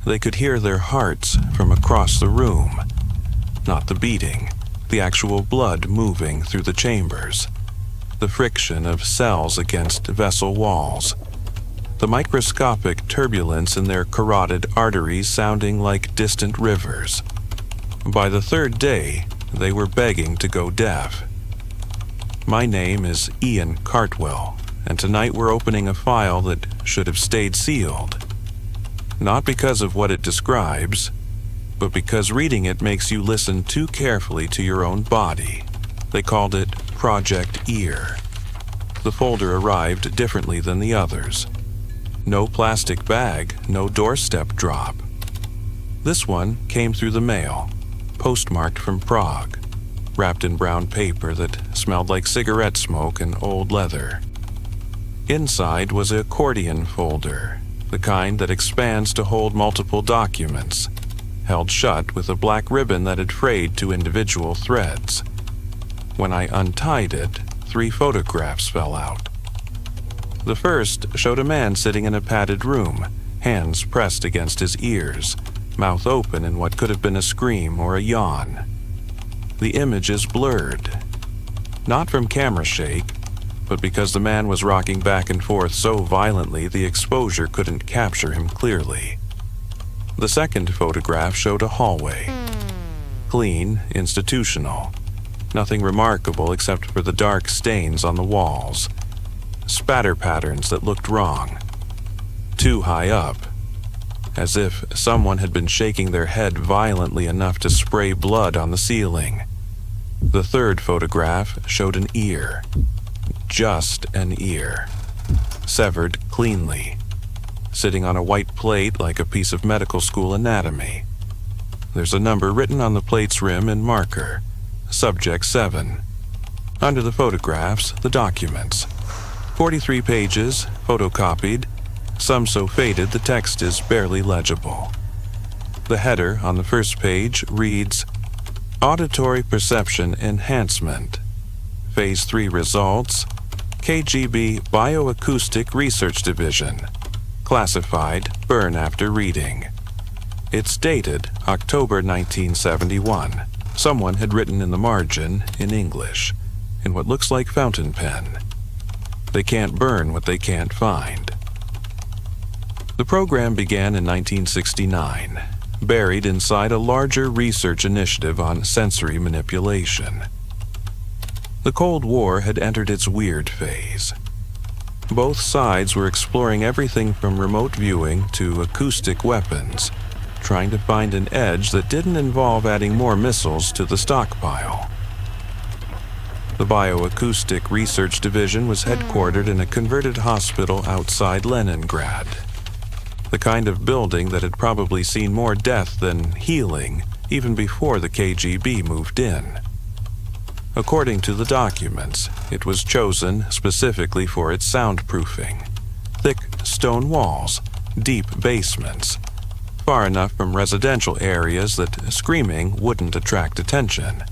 They could hear their hearts from across the room. Not the beating, the actual blood moving through the chambers. The friction of cells against vessel walls. The microscopic turbulence in their carotid arteries sounding like distant rivers. By the third day, they were begging to go deaf. My name is Ian Cartwell, and tonight we're opening a file that should have stayed sealed. Not because of what it describes, but because reading it makes you listen too carefully to your own body. They called it Project Ear. The folder arrived differently than the others. No plastic bag, no doorstep drop. This one came through the mail, postmarked from Prague, wrapped in brown paper that smelled like cigarette smoke and old leather. Inside was an accordion folder, the kind that expands to hold multiple documents, held shut with a black ribbon that had frayed to individual threads. When I untied it, 3 photographs fell out. The first showed a man sitting in a padded room, hands pressed against his ears, mouth open in what could have been a scream or a yawn. The image is blurred, not from camera shake, but because the man was rocking back and forth so violently the exposure couldn't capture him clearly. The second photograph showed a hallway. Clean, institutional. Nothing remarkable except for the dark stains on the walls. Spatter patterns that looked wrong. Too high up. As if someone had been shaking their head violently enough to spray blood on the ceiling. The third photograph showed an ear. Just an ear. Severed cleanly. Sitting on a white plate like a piece of medical school anatomy. There's a number written on the plate's rim in marker. Subject 7. Under the photographs, the documents. 43 pages, photocopied, some so faded the text is barely legible. The header on the first page reads, Auditory Perception Enhancement. Phase 3 Results, KGB Bioacoustic Research Division. Classified, burn after reading. It's dated October 1971. Someone had written in the margin in English, in what looks like fountain pen. They can't burn what they can't find. The program began in 1969, buried inside a larger research initiative on sensory manipulation. The Cold War had entered its weird phase. Both sides were exploring everything from remote viewing to acoustic weapons, trying to find an edge that didn't involve adding more missiles to the stockpile. The Bioacoustic Research Division was headquartered in a converted hospital outside Leningrad. The kind of building that had probably seen more death than healing even before the KGB moved in. According to the documents, it was chosen specifically for its soundproofing. Thick stone walls, deep basements, far enough from residential areas that screaming wouldn't attract attention.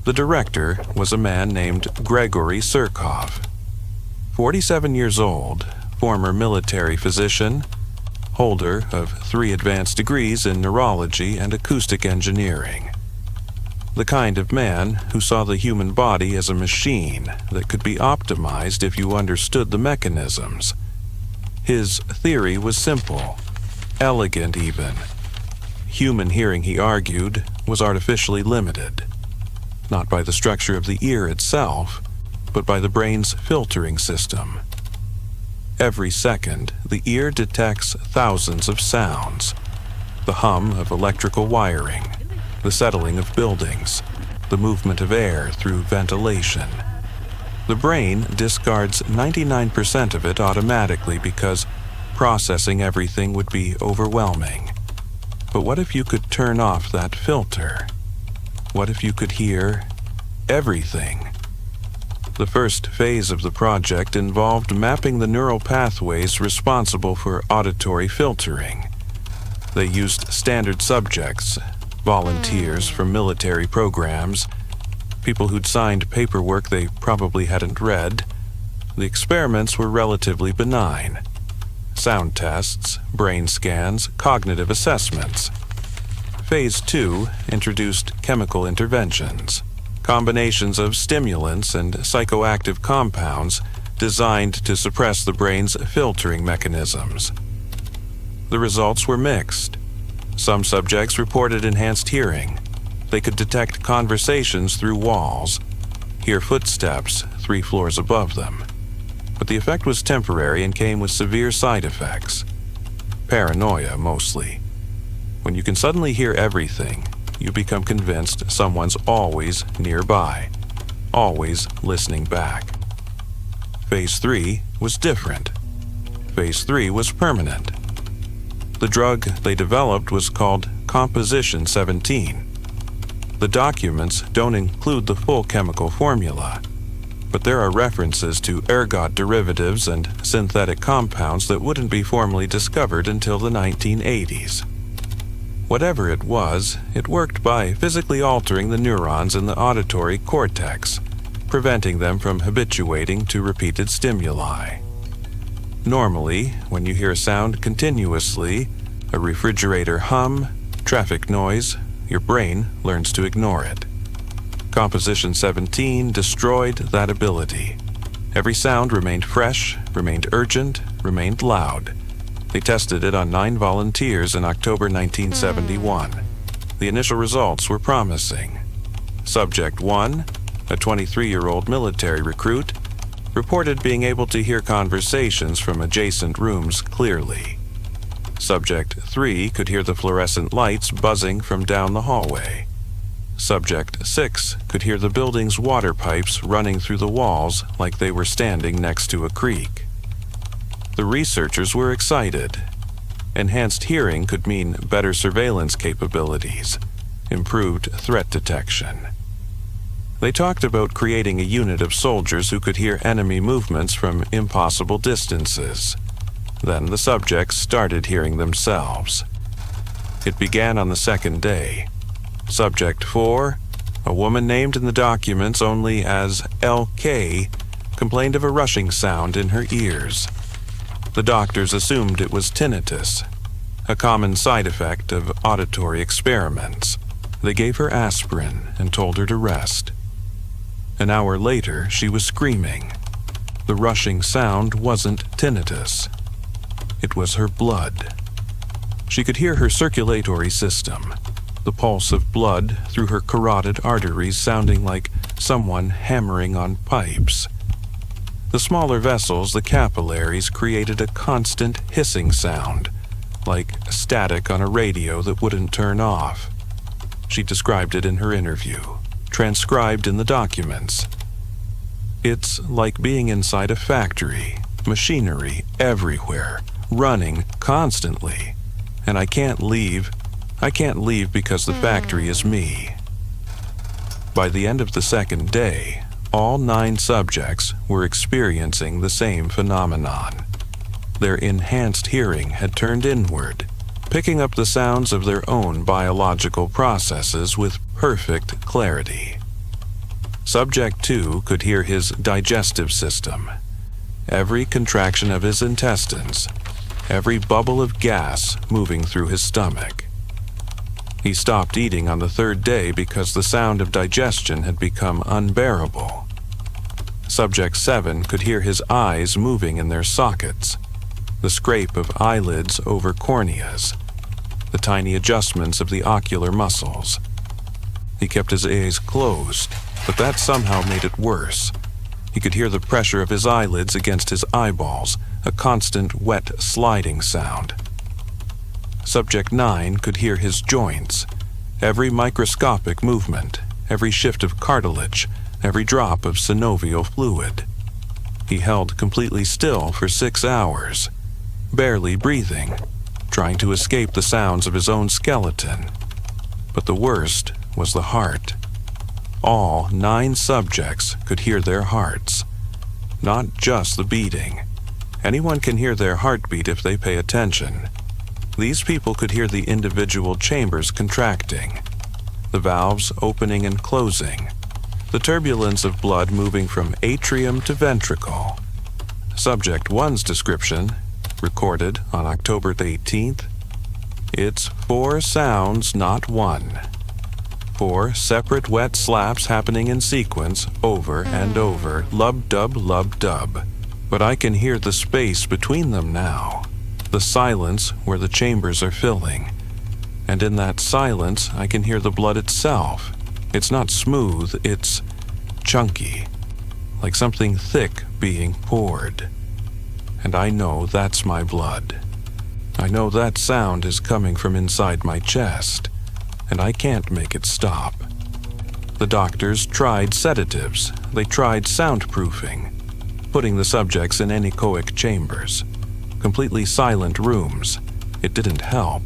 The director was a man named Grigory Surkov. 47 years old, former military physician, holder of 3 advanced degrees in neurology and acoustic engineering. The kind of man who saw the human body as a machine that could be optimized if you understood the mechanisms. His theory was simple, elegant even. Human hearing, he argued, was artificially limited. Not by the structure of the ear itself, but by the brain's filtering system. Every second, the ear detects thousands of sounds. The hum of electrical wiring, the settling of buildings, the movement of air through ventilation. The brain discards 99% of it automatically because processing everything would be overwhelming. But what if you could turn off that filter? What if you could hear everything? The first phase of the project involved mapping the neural pathways responsible for auditory filtering. They used standard subjects, volunteers from military programs, people who'd signed paperwork they probably hadn't read. The experiments were relatively benign. sound tests, brain scans, cognitive assessments. Phase 2 introduced chemical interventions, combinations of stimulants and psychoactive compounds designed to suppress the brain's filtering mechanisms. The results were mixed. Some subjects reported enhanced hearing. They could detect conversations through walls, hear footsteps 3 floors above them. But the effect was temporary and came with severe side effects. Paranoia, mostly. When you can suddenly hear everything, you become convinced someone's always nearby, always listening back. Phase 3 was different. Phase 3 was permanent. The drug they developed was called Composition 17. The documents don't include the full chemical formula, but there are references to ergot derivatives and synthetic compounds that wouldn't be formally discovered until the 1980s. Whatever it was, it worked by physically altering the neurons in the auditory cortex, preventing them from habituating to repeated stimuli. Normally, when you hear sound continuously, a refrigerator hum, traffic noise, your brain learns to ignore it. Composition 17 destroyed that ability. Every sound remained fresh, remained urgent, remained loud. They tested it on 9 volunteers in October 1971. The initial results were promising. Subject 1, a 23-year-old military recruit, reported being able to hear conversations from adjacent rooms clearly. Subject 3 could hear the fluorescent lights buzzing from down the hallway. Subject 6 could hear the building's water pipes running through the walls like they were standing next to a creek. The researchers were excited. Enhanced hearing could mean better surveillance capabilities, improved threat detection. They talked about creating a unit of soldiers who could hear enemy movements from impossible distances. Then the subjects started hearing themselves. It began on the second day. Subject 4, a woman named in the documents only as LK, complained of a rushing sound in her ears. The doctors assumed it was tinnitus, a common side effect of auditory experiments. They gave her aspirin and told her to rest. An hour later, she was screaming. The rushing sound wasn't tinnitus. It was her blood. She could hear her circulatory system, the pulse of blood through her carotid arteries sounding like someone hammering on pipes. The smaller vessels, the capillaries, created a constant hissing sound, like static on a radio that wouldn't turn off. She described it in her interview, transcribed in the documents. It's like being inside a factory, machinery everywhere, running constantly, and I can't leave because the factory is me. By the end of the second day, all 9 subjects were experiencing the same phenomenon. Their enhanced hearing had turned inward, picking up the sounds of their own biological processes with perfect clarity. Subject 2 could hear his digestive system, every contraction of his intestines, every bubble of gas moving through his stomach. He stopped eating on the 3rd day because the sound of digestion had become unbearable. Subject 7 could hear his eyes moving in their sockets, the scrape of eyelids over corneas, the tiny adjustments of the ocular muscles. He kept his eyes closed, but that somehow made it worse. He could hear the pressure of his eyelids against his eyeballs, a constant wet sliding sound. Subject 9 could hear his joints, every microscopic movement, every shift of cartilage, every drop of synovial fluid. He held completely still for 6 hours, barely breathing, trying to escape the sounds of his own skeleton. But the worst was the heart. All 9 subjects could hear their hearts, not just the beating. Anyone can hear their heartbeat if they pay attention. These people could hear the individual chambers contracting, the valves opening and closing, the turbulence of blood moving from atrium to ventricle. Subject 1's description, recorded on October 18th, it's 4 sounds, not one. 4 separate wet slaps happening in sequence over and over, lub-dub, lub-dub. But I can hear the space between them now, the silence where the chambers are filling. And in that silence, I can hear the blood itself. It's not smooth, it's chunky, like something thick being poured. And I know that's my blood. I know that sound is coming from inside my chest, and I can't make it stop. The doctors tried sedatives. They tried soundproofing, putting the subjects in anechoic chambers, completely silent rooms. It didn't help.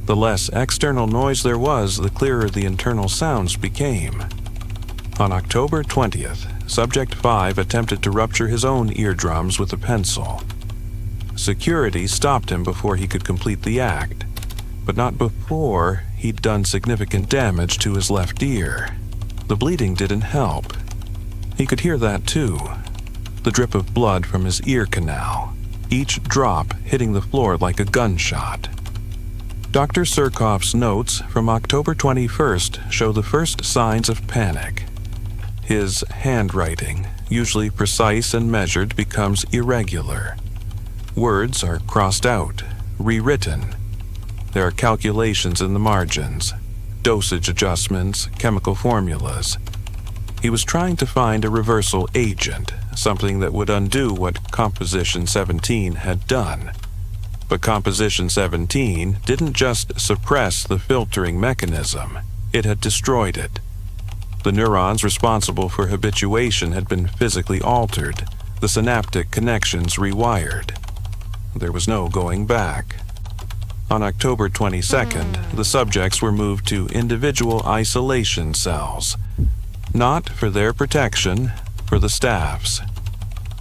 The less external noise there was, the clearer the internal sounds became. On October 20th, Subject 5 attempted to rupture his own eardrums with a pencil. Security stopped him before he could complete the act, but not before he'd done significant damage to his left ear. The bleeding didn't help. He could hear that too, the drip of blood from his ear canal, each drop hitting the floor like a gunshot. Dr. Surkov's notes from October 21st show the first signs of panic. His handwriting, usually precise and measured, becomes irregular. Words are crossed out, rewritten. There are calculations in the margins, dosage adjustments, chemical formulas. He was trying to find a reversal agent, something that would undo what Composition 17 had done. But Composition 17 didn't just suppress the filtering mechanism, it had destroyed it. The neurons responsible for habituation had been physically altered, the synaptic connections rewired. There was no going back. On October 22nd, the subjects were moved to individual isolation cells, not for their protection, for the staff's.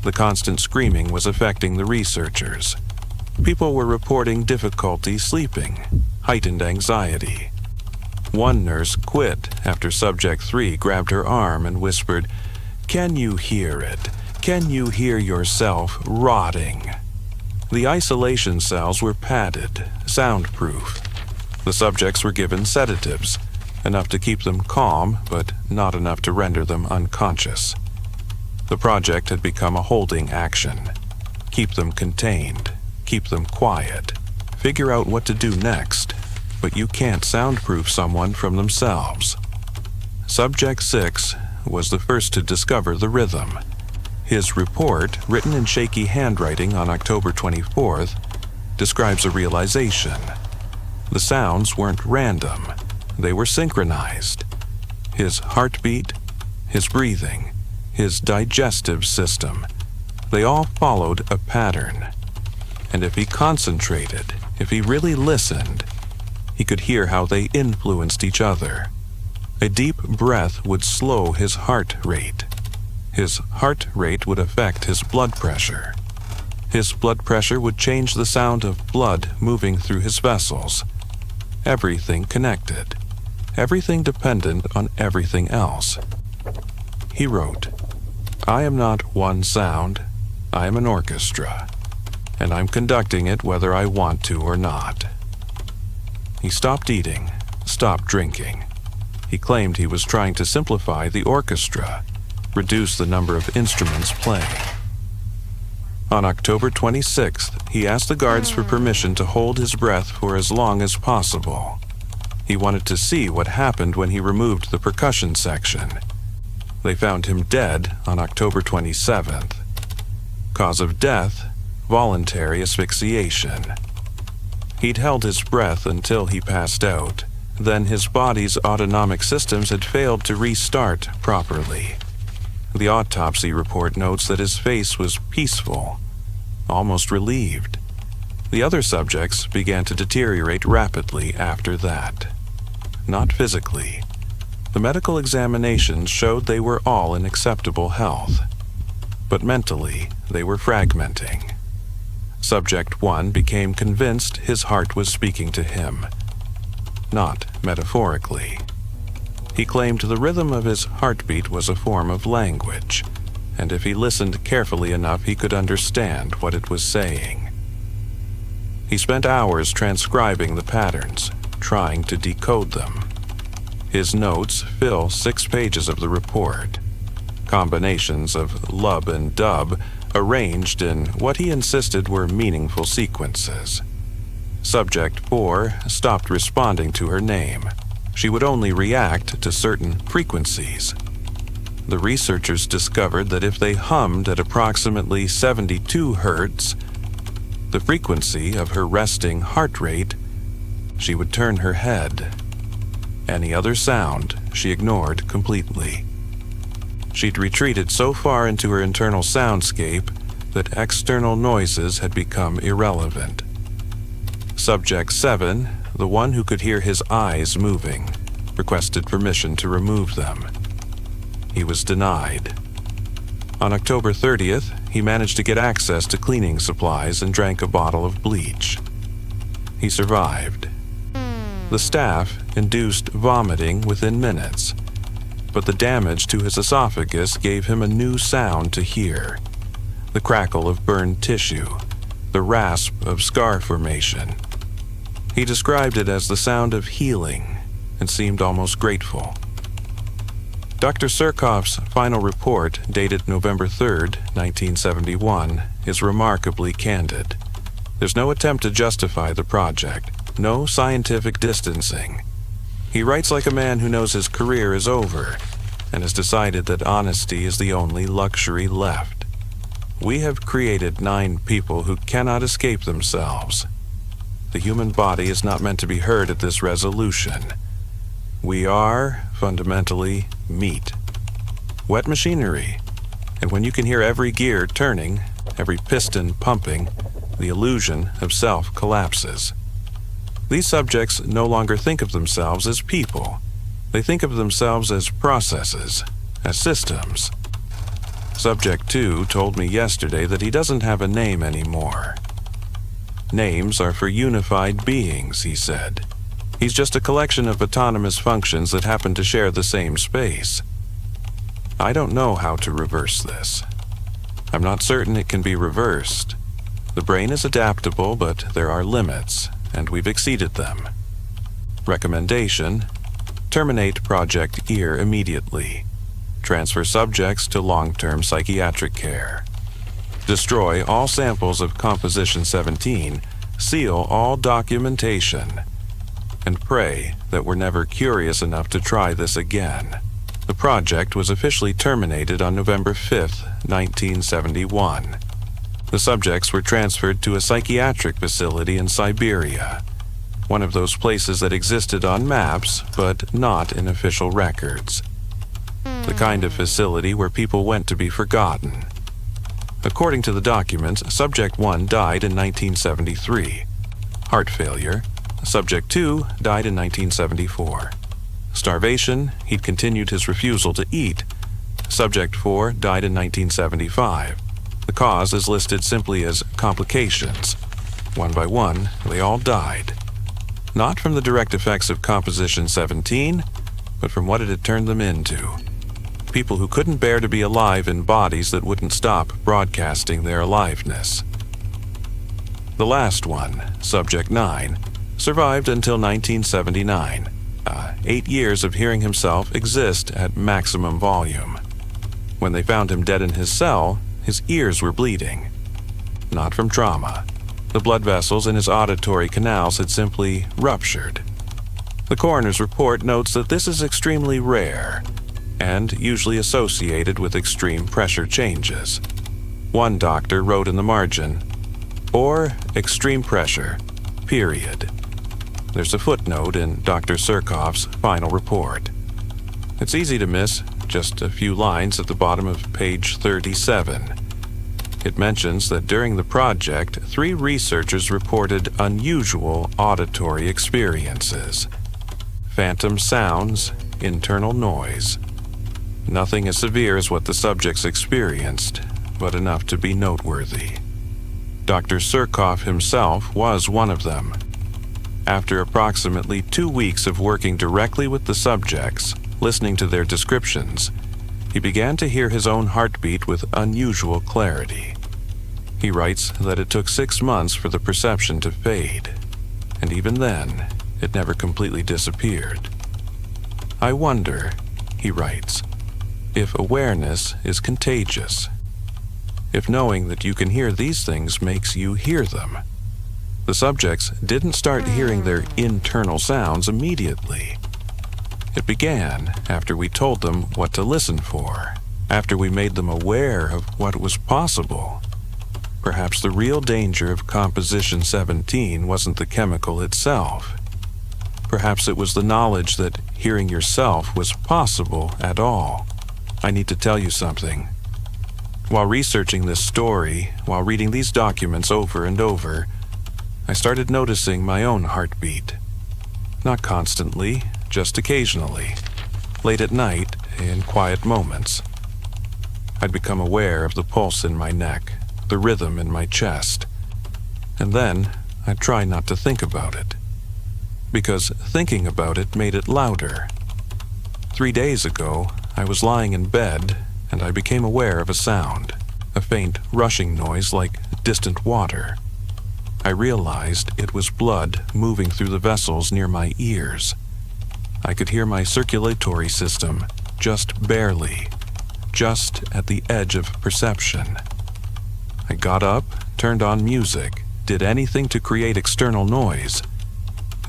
The constant screaming was affecting the researchers. People were reporting difficulty sleeping, heightened anxiety. One nurse quit after Subject 3 grabbed her arm and whispered, "Can you hear it? Can you hear yourself rotting?" The isolation cells were padded, soundproof. The subjects were given sedatives, enough to keep them calm, but not enough to render them unconscious. The project had become a holding action. Keep them contained, keep them quiet, figure out what to do next, but you can't soundproof someone from themselves. Subject 6 was the first to discover the rhythm. His report, written in shaky handwriting on October 24th, describes a realization. The sounds weren't random. They were synchronized. His heartbeat, his breathing, his digestive system, they all followed a pattern. And if he concentrated, if he really listened, he could hear how they influenced each other. A deep breath would slow his heart rate. His heart rate would affect his blood pressure. His blood pressure would change the sound of blood moving through his vessels. Everything connected. Everything dependent on everything else. He wrote, "I am not one sound. I am an orchestra, and I'm conducting it whether I want to or not." He stopped eating, stopped drinking. He claimed he was trying to simplify the orchestra, reduce the number of instruments playing. On October 26th, he asked the guards for permission to hold his breath for as long as possible. He wanted to see what happened when he removed the percussion section. They found him dead on October 27th. Cause of death, voluntary asphyxiation. He'd held his breath until he passed out. Then his body's autonomic systems had failed to restart properly. The autopsy report notes that his face was peaceful, almost relieved. The other subjects began to deteriorate rapidly after that. Not physically. The medical examinations showed they were all in acceptable health. But mentally, they were fragmenting. Subject 1 became convinced his heart was speaking to him. Not metaphorically. He claimed the rhythm of his heartbeat was a form of language, and if he listened carefully enough he could understand what it was saying. He spent hours transcribing the patterns, trying to decode them. His notes fill 6 pages of the report. Combinations of lub and dub arranged in what he insisted were meaningful sequences. Subject 4 stopped responding to her name. She would only react to certain frequencies. The researchers discovered that if they hummed at approximately 72 hertz, the frequency of her resting heart rate, she would turn her head. Any other sound she ignored completely. She'd retreated so far into her internal soundscape that external noises had become irrelevant. Subject 7, the one who could hear his eyes moving, requested permission to remove them. He was denied. On October 30th, he managed to get access to cleaning supplies and drank a bottle of bleach. He survived. The staff induced vomiting within minutes, but the damage to his esophagus gave him a new sound to hear: the crackle of burned tissue, the rasp of scar formation. He described it as the sound of healing and seemed almost grateful. Dr. Surkov's final report, dated November 3rd, 1971, is remarkably candid. There's no attempt to justify the project, no scientific distancing. He writes like a man who knows his career is over and has decided that honesty is the only luxury left. We have created 9 people who cannot escape themselves. The human body is not meant to be heard at this resolution. We are, fundamentally, meat. Wet machinery. And when you can hear every gear turning, every piston pumping, the illusion of self collapses. These subjects no longer think of themselves as people. They think of themselves as processes, as systems. Subject 2 told me yesterday that he doesn't have a name anymore. Names are for unified beings, he said. He's just a collection of autonomous functions that happen to share the same space. I don't know how to reverse this. I'm not certain it can be reversed. The brain is adaptable, but there are limits, and we've exceeded them. Recommendation: terminate Project EAR immediately. Transfer subjects to long-term psychiatric care. Destroy all samples of Composition 17, seal all documentation, and pray that we're never curious enough to try this again. The project was officially terminated on November 5th, 1971. The subjects were transferred to a psychiatric facility in Siberia, one of those places that existed on maps but not in official records. The kind of facility where people went to be forgotten. According to the documents, Subject 1 died in 1973. Heart failure. Subject 2 died in 1974. Starvation. He'd continued his refusal to eat. Subject 4 died in 1975. The cause is listed simply as complications. One by one, they all died. Not from the direct effects of Composition 17, but from what it had turned them into. People who couldn't bear to be alive in bodies that wouldn't stop broadcasting their aliveness. The last one, Subject 9, survived until 1979. 8 years of hearing himself exist at maximum volume. When they found him dead in his cell, his ears were bleeding. Not from trauma. The blood vessels in his auditory canals had simply ruptured. The coroner's report notes that this is extremely rare and usually associated with extreme pressure changes. One doctor wrote in the margin, or extreme pressure, period. There's a footnote in Dr. Surkov's final report. It's easy to miss, just a few lines at the bottom of page 37. It mentions that during the project, 3 researchers reported unusual auditory experiences. Phantom sounds, internal noise. Nothing as severe as what the subjects experienced, but enough to be noteworthy. Dr. Surkov himself was one of them. After approximately 2 weeks of working directly with the subjects, listening to their descriptions, he began to hear his own heartbeat with unusual clarity. He writes that it took 6 months for the perception to fade, and even then, it never completely disappeared. I wonder, he writes, if awareness is contagious. If knowing that you can hear these things makes you hear them. The subjects didn't start hearing their internal sounds immediately. It began after we told them what to listen for, after we made them aware of what was possible. Perhaps the real danger of Composition 17 wasn't the chemical itself. Perhaps it was the knowledge that hearing yourself was possible at all. I need to tell you something. While researching this story, while reading these documents over and over, I started noticing my own heartbeat. Not constantly, just occasionally, late at night, in quiet moments. I'd become aware of the pulse in my neck, the rhythm in my chest, and then I'd try not to think about it, because thinking about it made it louder. 3 days ago, I was lying in bed, and I became aware of a sound, a faint rushing noise like distant water. I realized it was blood moving through the vessels near my ears. I could hear my circulatory system, just barely, just at the edge of perception. I got up, turned on music, did anything to create external noise.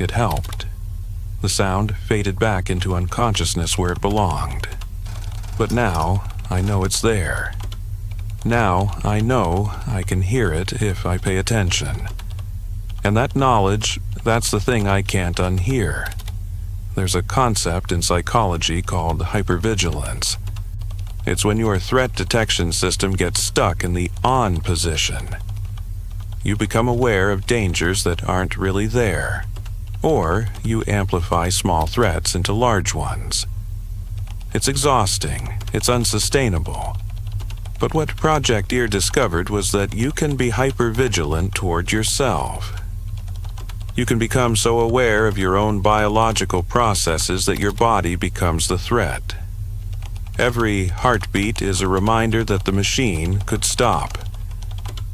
It helped. The sound faded back into unconsciousness where it belonged. But now, I know it's there. Now, I know I can hear it if I pay attention. And that knowledge, that's the thing I can't unhear. There's a concept in psychology called hypervigilance. It's when your threat detection system gets stuck in the on position. You become aware of dangers that aren't really there, or you amplify small threats into large ones. It's exhausting, it's unsustainable. But what Project Ear discovered was that you can be hypervigilant toward yourself. You can become so aware of your own biological processes that your body becomes the threat. Every heartbeat is a reminder that the machine could stop.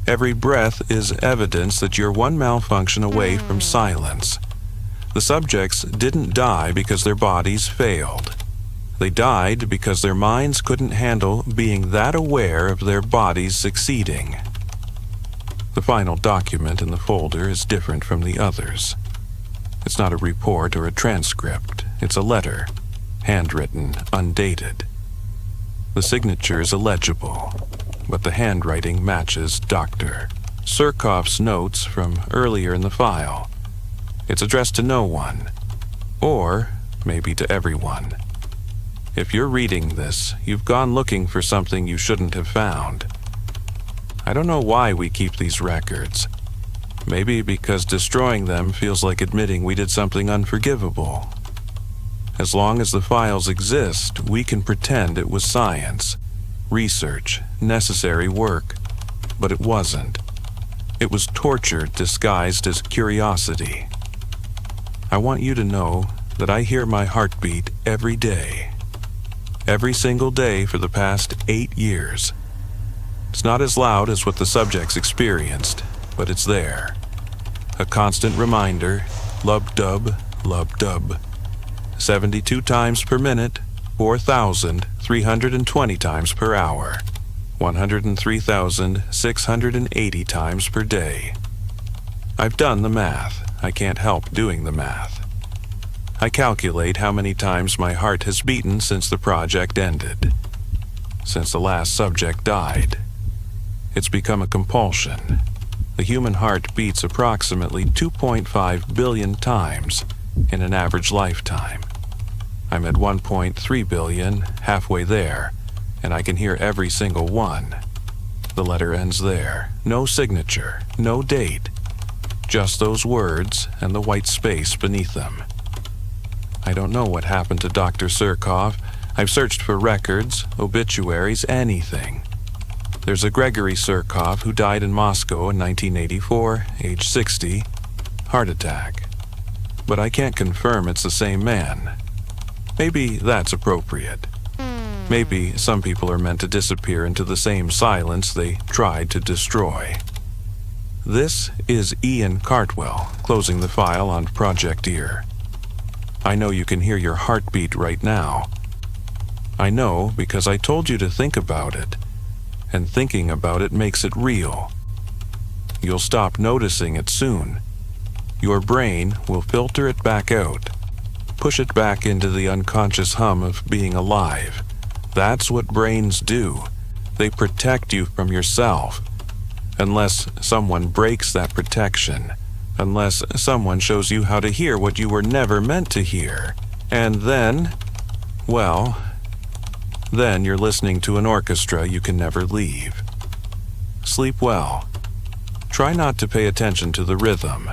Every breath is evidence that you're one malfunction away from silence. The subjects didn't die because their bodies failed. They died because their minds couldn't handle being that aware of their bodies succeeding. The final document in the folder is different from the others. It's not a report or a transcript. It's a letter, handwritten, undated. The signature is illegible, but the handwriting matches Dr. Surkov's notes from earlier in the file. It's addressed to no one, or maybe to everyone. If you're reading this, you've gone looking for something you shouldn't have found. I don't know why we keep these records. Maybe because destroying them feels like admitting we did something unforgivable. As long as the files exist, we can pretend it was science, research, necessary work, but it wasn't. It was torture disguised as curiosity. I want you to know that I hear my heartbeat every day. Every single day for the past 8 years. It's not as loud as what the subjects experienced, but it's there. A constant reminder, lub-dub, lub-dub. 72 times per minute, 4,320 times per hour, 103,680 times per day. I've done the math. I can't help doing the math. I calculate how many times my heart has beaten since the project ended, since the last subject died. It's become a compulsion. The human heart beats approximately 2.5 billion times in an average lifetime. I'm at 1.3 billion, halfway there, and I can hear every single one. The letter ends there. No signature, no date. Just those words and the white space beneath them. I don't know what happened to Dr. Surkov. I've searched for records, obituaries, anything. There's a Gregory Surkov who died in Moscow in 1984, age 60, heart attack. But I can't confirm it's the same man. Maybe that's appropriate. Maybe some people are meant to disappear into the same silence they tried to destroy. This is Ian Cartwell closing the file on Project Ear. I know you can hear your heartbeat right now. I know because I told you to think about it, and thinking about it makes it real. You'll stop noticing it soon. Your brain will filter it back out, push it back into the unconscious hum of being alive. That's what brains do. They protect you from yourself. Unless someone breaks that protection. Unless someone shows you how to hear what you were never meant to hear. And then, well, then you're listening to an orchestra you can never leave. Sleep well. Try not to pay attention to the rhythm.